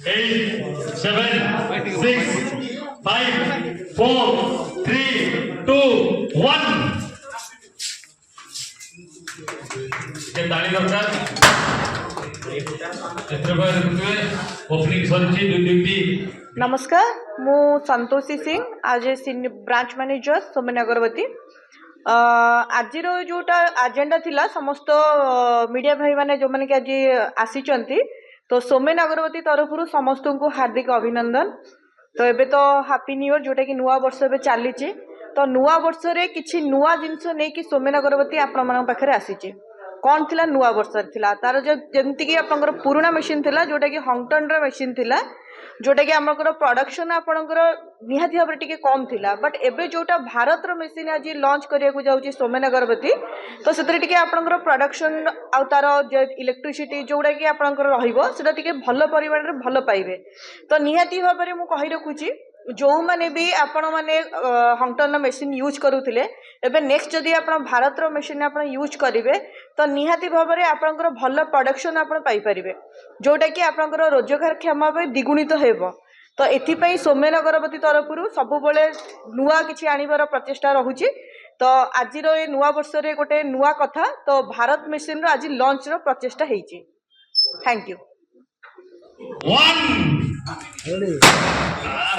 8, 7, 6, 5, 4, 3, 2, 1. ताली दरकार ओपनिंग सरी दुई नमस्कार मु संतोषी सिंह आज ब्रांच मैनेजर सोमेन अगरबती आज जोटा एजेंडा थिला समस्त मीडिया भाई माने जो माने कि आज आसी तो सोमेन अगरबती तरफ समस्त को हार्दिक अभिनंदन। तो एबे तो हैप्पी न्यू ईयर जोटा कि नुआ वर्ष एबे चली तो नुआ वर्ष रे किछि नुआ जिंस नहीं कि सोमेन अगरबती आपण मन पाखरे आसी कौन थिला नुआ वर्ष थिला तार जो जमती कि आपनकर पुराना मशीन थिला जोटा कि हंगटन रे मशीन थिला जोटा कि आमकर प्रोडक्शन आपनकर निहाती भाव टिके कम थिला बट एबे जोटा भारत रो मशीन आज लॉन्च करिया को जाउची सोमेन अगरबती तो सेतरे टिके आपनकर प्रोडक्शन आ तार इलेक्ट्रिसिटी जोटा कि आपनकर रहिबो सेटा टिके भलो परिमाण रे भलो पाइबे। तो निहाती भाव रे मु कहि रखुची जो माने भी आपण माने हंगटन मशीन यूज करूथिले एबे नेक्स्ट जदी आपण भारत रो मशीन आपण यूज करिवे तो निहाती भाव रे आपनकर भलो प्रोडक्शन आपण पाई परिबे जोटा कि आपनकर रोजगार क्षमता पे द्विगुणित हेबो। तो एथिपई सोमेन अगरबती तरफरु सबु बेले नुआ किछि आनिबार प्रचेष्टा रहुची। तो आज रो ए नुआ वर्ष रे गोटे नुआ कथा तो भारत मशीन रो आज लॉन्च रो प्रचेष्टा हेची। Thank you. 1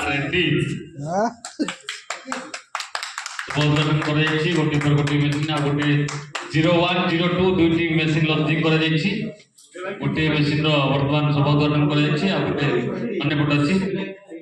रेडी प्रदर्शन करे छी गोटी पर गोटी मशीन आ गोटे 01 02 दुईटी मशीन लॉन्चिंग करे छी गोटे मशीन रो वर्तमान सब उद्घाटन करे छी आ गोटे अन्य पट अछि